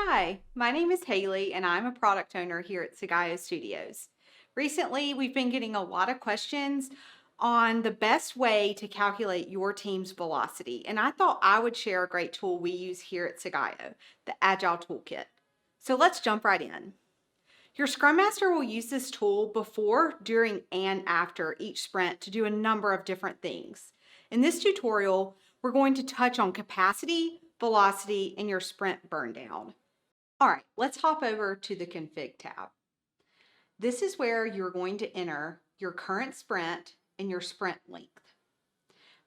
Hi, my name is Haley and I'm a product owner here at Agile Studios. Recently, we've been getting a lot of questions on the best way to calculate your team's velocity, and I thought I would share a great tool we use here at Agile, the Agile Toolkit. So let's jump right in. Your Scrum Master will use this tool before, during, and after each sprint to do a number of different things. In this tutorial, we're going to touch on capacity, velocity, and your sprint burndown. All right, let's hop over to the Config tab. This is where you're going to enter your current sprint and your sprint length.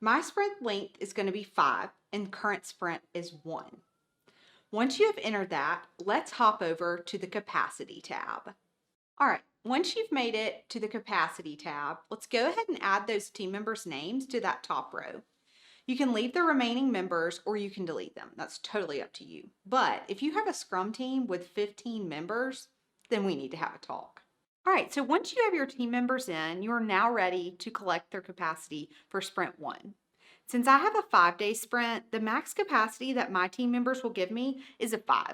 My sprint length is going to be 5 and current sprint is 1. Once you have entered that, let's hop over to the Capacity tab. All right, once you've made it to the Capacity tab, let's go ahead and add those team members' names to that top row. You can leave the remaining members or you can delete them. That's totally up to you. But if you have a Scrum team with 15 members, then we need to have a talk. All right, so once you have your team members in, you are now ready to collect their capacity for Sprint 1. Since I have a 5-day sprint, the max capacity that my team members will give me is a 5.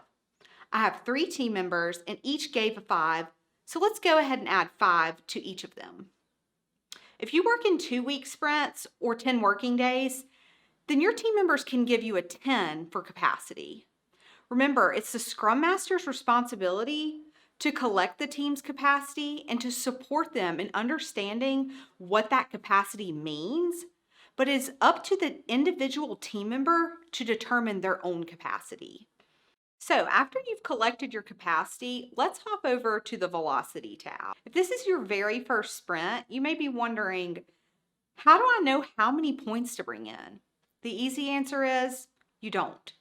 I have 3 team members and each gave a 5, so let's go ahead and add 5 to each of them. If you work in 2-week sprints or 10 working days, then your team members can give you a 10 for capacity. Remember, it's the Scrum Master's responsibility to collect the team's capacity and to support them in understanding what that capacity means, but it's up to the individual team member to determine their own capacity. So after you've collected your capacity, let's hop over to the Velocity tab. If this is your very first sprint, you may be wondering, how do I know how many points to bring in? The easy answer is you don't.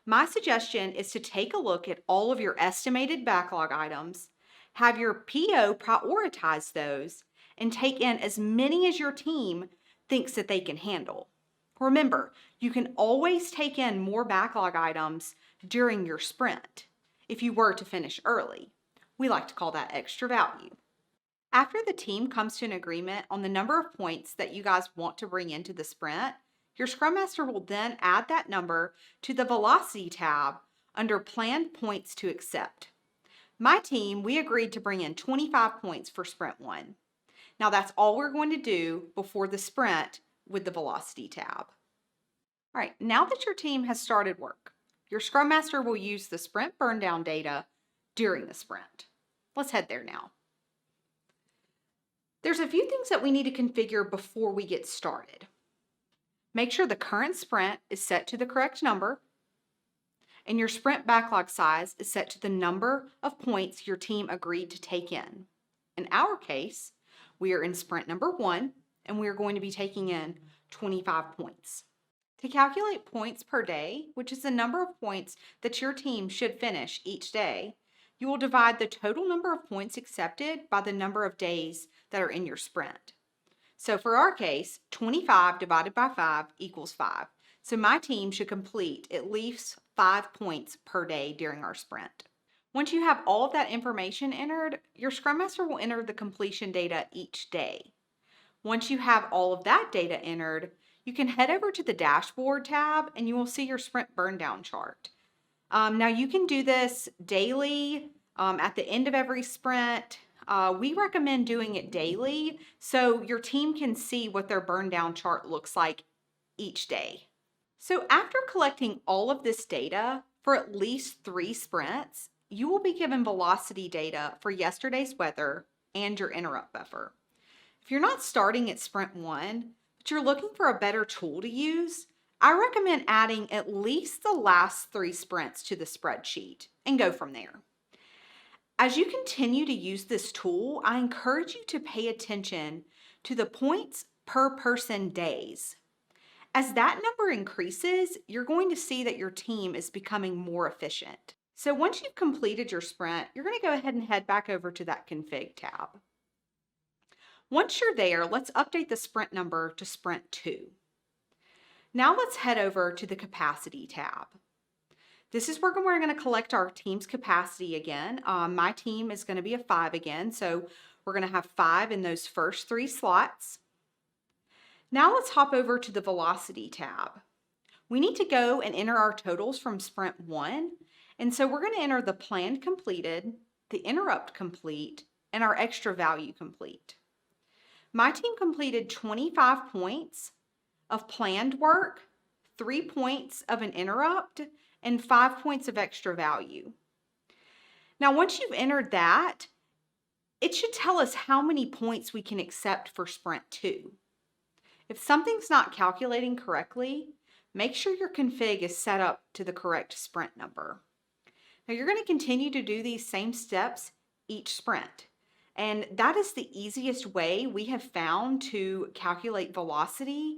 My suggestion is to take a look at all of your estimated backlog items, have your PO prioritize those, and take in as many as your team thinks that they can handle. Remember, you can always take in more backlog items during your sprint if you were to finish early. We like to call that extra value. After the team comes to an agreement on the number of points that you guys want to bring into the sprint, your Scrum Master will then add that number to the Velocity tab under Planned Points to Accept. My team, we agreed to bring in 25 points for Sprint 1. Now that's all we're going to do before the sprint with the Velocity tab. All right, now that your team has started work, your Scrum Master will use the Sprint Burndown data during the sprint. Let's head there now. There's a few things that we need to configure before we get started. Make sure the current sprint is set to the correct number and your sprint backlog size is set to the number of points your team agreed to take in. In our case, we are in sprint number 1 and we are going to be taking in 25 points. To calculate points per day, which is the number of points that your team should finish each day, you will divide the total number of points accepted by the number of days that are in your sprint. So for our case, 25 divided by 5 equals 5. So my team should complete at least 5 points per day during our sprint. Once you have all of that information entered, your Scrum Master will enter the completion data each day. Once you have all of that data entered, you can head over to the Dashboard tab and you will see your Sprint Burndown chart. Now you can do this daily, at the end of every sprint. We recommend doing it daily so your team can see what their burn down chart looks like each day. So after collecting all of this data for at least 3 sprints, you will be given velocity data for yesterday's weather and your interrupt buffer. If you're not starting at sprint 1, but you're looking for a better tool to use, I recommend adding at least the last 3 sprints to the spreadsheet and go from there. As you continue to use this tool, I encourage you to pay attention to the points per person days. As that number increases, you're going to see that your team is becoming more efficient. So once you've completed your sprint, you're going to go ahead and head back over to that Config tab. Once you're there, let's update the sprint number to Sprint 2. Now let's head over to the Capacity tab. This is where we're going to collect our team's capacity again. My team is going to be a 5 again, so we're going to have 5 in those first 3 slots. Now let's hop over to the Velocity tab. We need to go and enter our totals from Sprint 1 And so we're going to enter the planned completed, the interrupt complete, and our extra value complete. My team completed 25 points of planned work, 3 points of an interrupt, and 5 points of extra value. Now, once you've entered that, it should tell us how many points we can accept for Sprint 2. If something's not calculating correctly, make sure your config is set up to the correct sprint number. Now, you're going to continue to do these same steps each sprint. And that is the easiest way we have found to calculate velocity.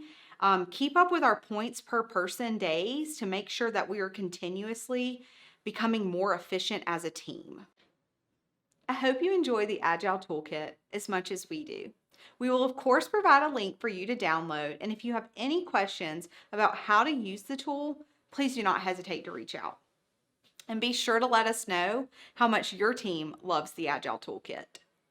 Keep up with our points per person days to make sure that we are continuously becoming more efficient as a team. I hope you enjoy the Agile Toolkit as much as we do. We will, of course, provide a link for you to download. And if you have any questions about how to use the tool, please do not hesitate to reach out. And be sure to let us know how much your team loves the Agile Toolkit.